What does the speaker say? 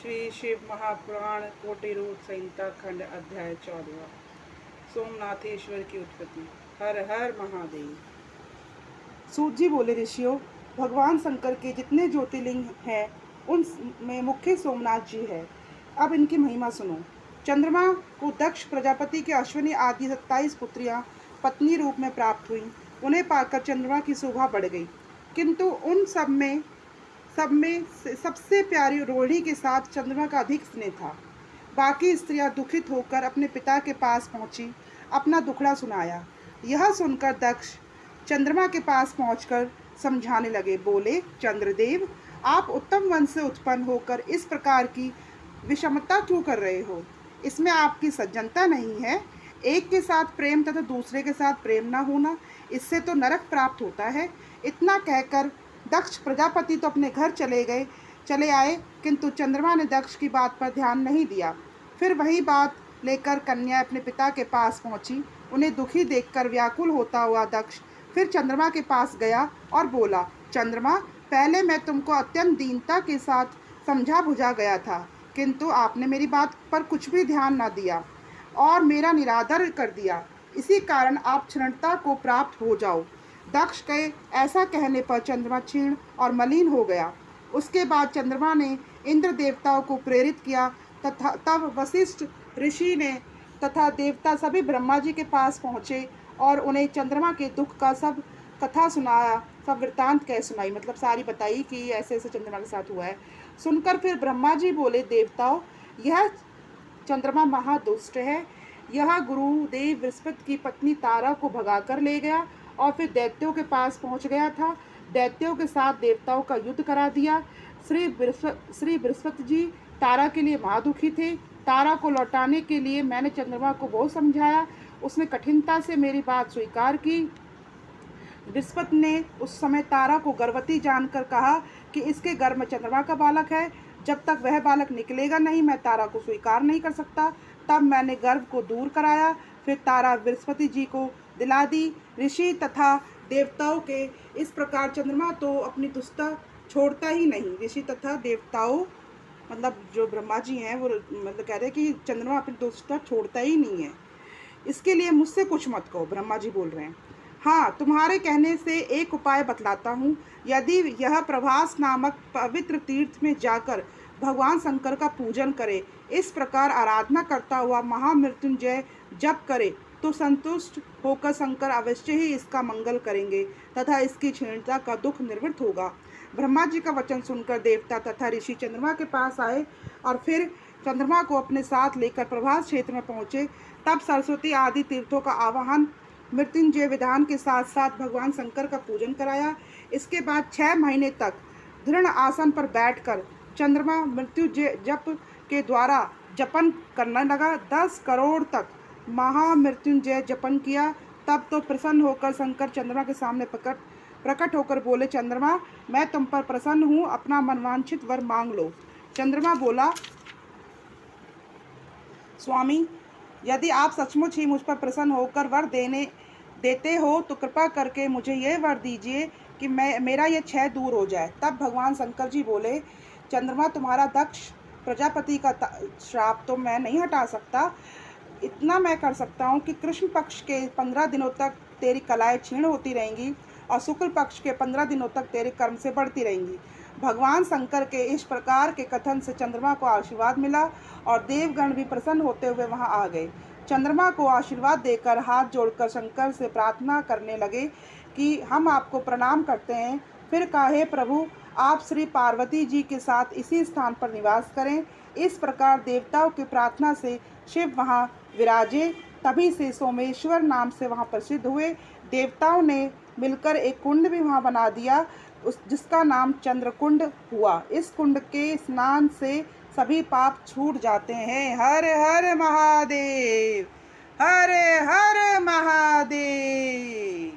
श्री शिव महापुराण कोटिरूप संहिता खंड अध्याय 14 सोमनाथेश्वर की उत्पत्ति। हर हर महादेव। सूत जी बोले, ऋषियों, भगवान शंकर के जितने ज्योतिर्लिंग हैं उनमें मुख्य सोमनाथ जी है। अब इनकी महिमा सुनो। चंद्रमा को दक्ष प्रजापति के अश्विनी आदि 27 पुत्रियां पत्नी रूप में प्राप्त हुई। उन्हें पाकर चंद्रमा की शोभा बढ़ गई, किंतु उन सब में सबसे प्यारी रोहिणी के साथ चंद्रमा का अधिक स्नेह था। बाकी स्त्रियां दुखित होकर अपने पिता के पास पहुंची, अपना दुखड़ा सुनाया। यह सुनकर दक्ष चंद्रमा के पास पहुंचकर समझाने लगे। बोले, चंद्रदेव, आप उत्तम वंश से उत्पन्न होकर इस प्रकार की विषमता क्यों कर रहे हो? इसमें आपकी सज्जनता नहीं है। एक के साथ प्रेम तथा दूसरे के साथ प्रेम न होना, इससे तो नरक प्राप्त होता है। इतना कहकर दक्ष प्रजापति तो अपने घर चले आए, किंतु चंद्रमा ने दक्ष की बात पर ध्यान नहीं दिया। फिर वही बात लेकर कन्या अपने पिता के पास पहुंची। उन्हें दुखी देखकर व्याकुल होता हुआ दक्ष फिर चंद्रमा के पास गया और बोला, चंद्रमा, पहले मैं तुमको अत्यंत दीनता के साथ समझा बुझा गया था, किंतु आपने मेरी बात पर कुछ भी ध्यान न दिया और मेरा निरादर कर दिया। इसी कारण आप क्षीणता को प्राप्त हो जाओ। दक्ष के ऐसा कहने पर चंद्रमा क्षीण और मलिन हो गया। उसके बाद चंद्रमा ने इंद्र देवताओं को प्रेरित किया तथा तब वशिष्ठ ऋषि ने तथा देवता सभी ब्रह्मा जी के पास पहुँचे और उन्हें चंद्रमा के दुख का सब कथा सुनाया, सब वृत्तांत कह सुनाई, मतलब सारी बताई कि ऐसे ऐसे चंद्रमा के साथ हुआ है। सुनकर फिर ब्रह्मा जी बोले, देवताओं, यह चंद्रमा महादुष्ट है। यह गुरुदेव बृहस्पति की पत्नी तारा को भगाकर ले गया और फिर दैत्यों के पास पहुंच गया था। दैत्यों के साथ देवताओं का युद्ध करा दिया। श्री बृहस्पति जी तारा के लिए महादुखी थे। तारा को लौटाने के लिए मैंने चंद्रमा को बहुत समझाया। उसने कठिनता से मेरी बात स्वीकार की। बृहस्पति ने उस समय तारा को गर्भवती जानकर कहा कि इसके गर्भ में चंद्रमा का बालक है। जब तक वह बालक निकलेगा नहीं, मैं तारा को स्वीकार नहीं कर सकता। तब मैंने गर्भ को दूर कराया। फिर तारा बृहस्पति जी को दिला दी। ऋषि तथा देवताओं के इस प्रकार चंद्रमा तो अपनी दुष्टता छोड़ता ही नहीं। ऋषि तथा देवताओं, मतलब जो ब्रह्मा जी हैं, वो मतलब कह रहे हैं कि चंद्रमा अपनी दुष्टता छोड़ता ही नहीं है। इसके लिए मुझसे कुछ मत कहो। ब्रह्मा जी बोल रहे हैं, हाँ, तुम्हारे कहने से एक उपाय बतलाता हूँ। यदि यह प्रभास नामक पवित्र तीर्थ में जाकर भगवान शंकर का पूजन करे, इस प्रकार आराधना करता हुआ महामृत्युंजय जप करे, तो संतुष्ट होकर शंकर अवश्य ही इसका मंगल करेंगे तथा इसकी क्षीणता का दुख निवृत्त होगा। ब्रह्मा जी का वचन सुनकर देवता तथा ऋषि चंद्रमा के पास आए और फिर चंद्रमा को अपने साथ लेकर प्रभास क्षेत्र में पहुँचे। तब सरस्वती आदि तीर्थों का आवाहन मृत्युंजय विधान के साथ साथ भगवान शंकर का पूजन कराया। इसके बाद 6 महीने तक दृढ़ आसन पर बैठकर चंद्रमा मृत्युंजय जप के द्वारा जपन करने लगा। 10 करोड़ तक महामृत्युंजय जपन किया। तब तो प्रसन्न होकर शंकर चंद्रमा के सामने प्रकट होकर बोले, चंद्रमा, मैं तुम पर प्रसन्न हूँ, अपना मनवांछित वर मांग लो। चंद्रमा बोला, स्वामी, यदि आप सचमुच ही मुझ पर प्रसन्न होकर वर देते हो तो कृपा करके मुझे यह वर दीजिए कि मेरा ये क्षय दूर हो जाए। तब भगवान शंकर जी बोले, चंद्रमा, तुम्हारा दक्ष प्रजापति का श्राप तो मैं नहीं हटा सकता। इतना मैं कर सकता हूँ कि कृष्ण पक्ष के 15 दिनों तक तेरी कलाएं क्षीण होती रहेंगी और शुक्ल पक्ष के 15 दिनों तक तेरे कर्म से बढ़ती रहेंगी। भगवान शंकर के इस प्रकार के कथन से चंद्रमा को आशीर्वाद मिला और देवगण भी प्रसन्न होते हुए वहां आ गए। चंद्रमा को आशीर्वाद देकर हाथ जोड़कर शंकर से प्रार्थना करने लगे कि हम आपको प्रणाम करते हैं। फिर कहे, प्रभु, आप श्री पार्वती जी के साथ इसी स्थान पर निवास करें। इस प्रकार देवताओं की प्रार्थना से शिव वहाँ विराजे। तभी से सोमेश्वर नाम से वहाँ प्रसिद्ध हुए। देवताओं ने मिलकर एक कुंड भी वहाँ बना दिया, जिसका नाम चंद्रकुंड हुआ। इस कुंड के स्नान से सभी पाप छूट जाते हैं। हर हर महादेव, हर हर महादेव।